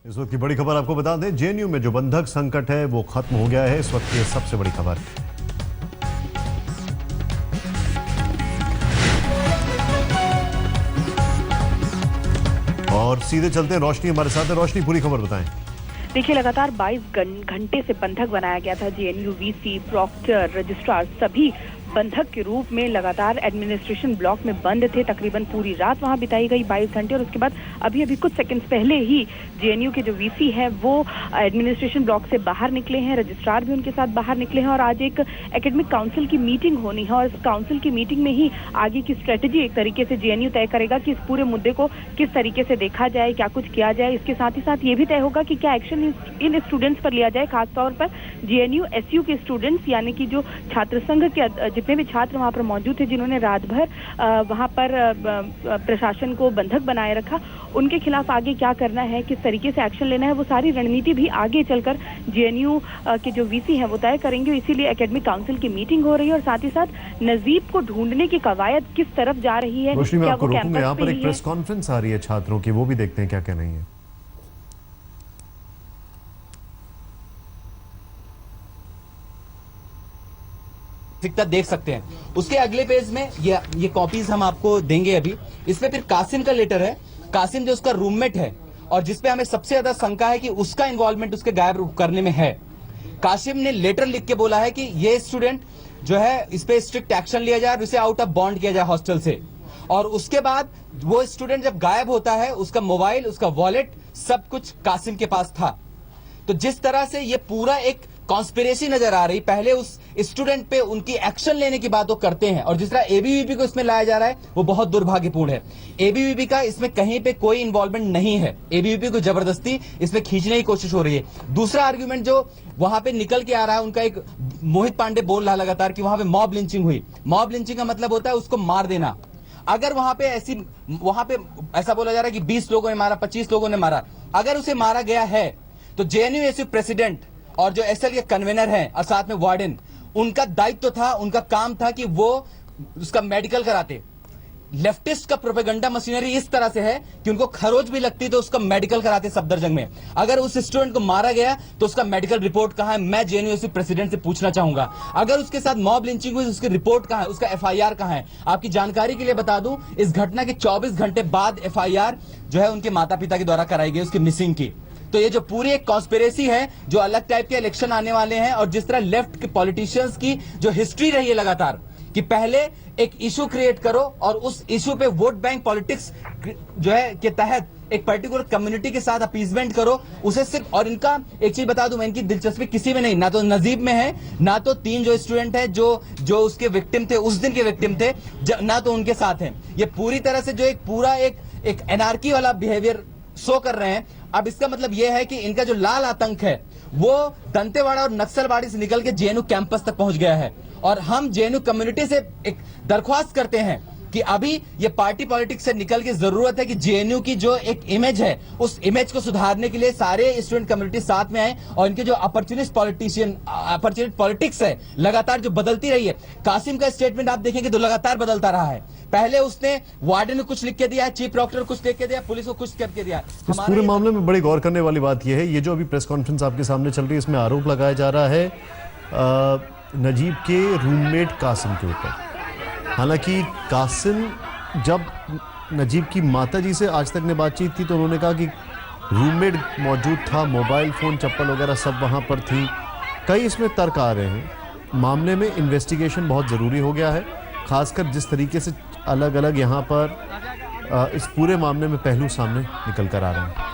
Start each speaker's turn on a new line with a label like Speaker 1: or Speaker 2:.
Speaker 1: इस वक्त की बड़ी खबर आपको बता दें, जेएनयू में जो बंधक संकट है वो खत्म हो गया है। इस वक्त की सबसे बड़ी खबर। और सीधे चलते हैं, रोशनी हमारे साथ है। रोशनी, पूरी खबर बताएं।
Speaker 2: देखिए, लगातार 22 घंटे से बंधक बनाया गया था जेएनयू वीसी, प्रॉक्टर, रजिस्ट्रार सभी बंधक के रूप में लगातार एडमिनिस्ट्रेशन ब्लॉक में बंद थे। तकरीबन पूरी रात वहां बिताई गई, 22 घंटे। और उसके बाद अभी कुछ सेकंड्स पहले ही जेएनयू के जो वीसी है वो एडमिनिस्ट्रेशन ब्लॉक से बाहर निकले हैं, रजिस्ट्रार भी उनके साथ बाहर निकले हैं। और आज एक एकेडमिक काउंसिल की मीटिंग होनी है और इस काउंसिल की मीटिंग में ही आगे की स्ट्रेटेजी एक तरीके से जेएनयू तय करेगा कि इस पूरे मुद्दे को किस तरीके से देखा जाए, क्या कुछ किया जाए। इसके साथ ही साथ ये भी तय होगा कि क्या एक्शन इन स्टूडेंट्स पर लिया जाए, खासतौर पर जेएनयू एसयू के स्टूडेंट्स, यानी कि जो छात्र संघ के जितने भी छात्र वहां पर मौजूद थे जिन्होंने रात भर वहां पर प्रशासन को बंधक बनाए रखा, उनके खिलाफ आगे क्या करना है, किस तरीके से एक्शन लेना है, वो सारी रणनीति भी आगे चलकर जेएनयू के जो वीसी हैं वो तय करेंगे। इसीलिए एकेडमिक काउंसिल की मीटिंग हो रही है और साथ ही साथ नजीब को ढूंढने की कवायद किस तरफ जा रही है।
Speaker 1: रोशनी, मैं आपको रोकूंगा, यहाँ पर एक प्रेस कॉन्फ्रेंस आ रही है छात्रों की, वो भी देखते हैं क्या कहना है।
Speaker 3: देख सकते हैं उसके अगले पेज में ये कॉपीज हम आपको देंगे अभी। इसमें फिर कासिम का लेटर है, कासिम जो उसका रूममेट है और जिसपे हमें सबसे ज्यादा शंका है कि उसका इन्वॉल्वमेंट उसके गायब करने में है। कासिम ने लेटर लिख के बोला है कि ये स्टूडेंट जो है इस पे स्ट्रिक्ट एक्शन लिया जाए और उसे आउट ऑफ बॉन्ड किया जाए हॉस्टल से। और उसके बाद वो स्टूडेंट जब गायब होता है, उसका मोबाइल, उसका वॉलेट, सब कुछ कासिम के पास था। तो जिस तरह से ये पूरा एक कॉन्स्पिरेसी नजर आ रही, पहले उस स्टूडेंट पे उनकी एक्शन लेने की बात वो करते हैं और जिस तरह एबीवीपी को इसमें लाया जा रहा है वो बहुत दुर्भाग्यपूर्ण है। एबीवीपी का इसमें कहीं पे कोई इन्वॉल्वमेंट नहीं है, एबीवीपी को जबरदस्ती इसमें खींचने की कोशिश हो रही है। दूसरा आर्ग्यूमेंट जो वहां पे निकल के आ रहा है उनका, एक मोहित पांडे बोल रहा लगातार कि वहां पे मॉब लिंचिंग हुई। मॉब लिंचिंग का मतलब होता है उसको मार देना। अगर वहां पे ऐसा बोला जा रहा है कि 20 लोगों ने मारा, 25 लोगों ने मारा, अगर उसे मारा गया है तो जेएनयू एसयू प्रेसिडेंट और जो एसएल के कन्वेनर हैं और साथ में वार्डन, उनका दायित्व था, उनका काम था कि वो उसका मेडिकल कराते। लेफ्टिस्ट का प्रोपेगेंडा मशीनरी इस तरह से है कि उनको खरोच भी लगती तो उसका मेडिकल कराते सफदरजंग में। अगर उस स्टूडेंट को मारा गया तो उसका मेडिकल रिपोर्ट कहां है, मैं जेएनयू एसयू प्रेसिडेंट से पूछना चाहूंगा। अगर उसके साथ मॉब लिंचिंग हुई, उसकी रिपोर्ट कहां है, उसका एफआईआर कहां है। आपकी जानकारी के लिए बता दूं, इस घटना के 24 घंटे बाद एफआईआर जो है उनके माता पिता के द्वारा कराई गई उसकी मिसिंग की। तो ये जो पूरी एक कॉन्स्पिरेसी है, जो अलग टाइप के इलेक्शन आने वाले हैं और जिस तरह लेफ्ट के पॉलिटिशियंस की जो हिस्ट्री रही है लगातार कि पहले एक इशू क्रिएट करो और उस इशू पे वोट बैंक पॉलिटिक्स जो है के तहत एक पर्टिकुलर कम्युनिटी के साथ अपीजमेंट करो, उसे सिर्फ। और इनका एक चीज बता दूं, मैं इनकी दिलचस्पी किसी में नहीं, ना तो नजीब में है, ना तो 3 जो स्टूडेंट है जो उसके विक्टिम थे, उस दिन के विक्टिम थे, ना तो उनके साथ है। ये पूरी तरह से जो एक पूरा एक एनार्की वाला बिहेवियर शो कर रहे हैं। अब इसका मतलब यह है कि इनका जो लाल आतंक है वो दंतेवाड़ा और नक्सलबाड़ी से निकल के जेएनयू कैंपस तक पहुंच गया है। और हम जेएनयू कम्युनिटी से एक दरख्वास्त करते हैं कि अभी ये पार्टी पॉलिटिक्स से निकल के जरूरत है कि जेएनयू की जो एक इमेज है उस इमेज को सुधारने के लिए सारे स्टूडेंट कम्युनिटी साथ में आए और इनके जो अपॉर्चुनिस्ट पॉलिटिक्स है लगातार जो बदलती रही है। कासिम का स्टेटमेंट आप देखेंगे तो लगातार बदलता रहा है। पहले उसने वार्डन को कुछ लिख के दिया है, चीफ प्रॉक्टर कुछ लिख के दिया, पुलिस को कुछ लिख के दिया।
Speaker 1: इस पूरे मामले में बड़ी गौर करने वाली बात यह है, ये जो अभी प्रेस कॉन्फ्रेंस आपके सामने चल रही है, इसमें आरोप लगाया जा रहा है नजीब के रूममेट कासिम के ऊपर। हालांकि कासिम, जब नजीब की माताजी से आज तक ने बातचीत की तो उन्होंने कहा कि रूममेट मौजूद था, मोबाइल फ़ोन, चप्पल वगैरह सब वहाँ पर थी। कई इसमें तर्क आ रहे हैं। मामले में इन्वेस्टिगेशन बहुत ज़रूरी हो गया है, खासकर जिस तरीके से अलग अलग यहाँ पर इस पूरे मामले में पहलू सामने निकल कर आ रहे हैं।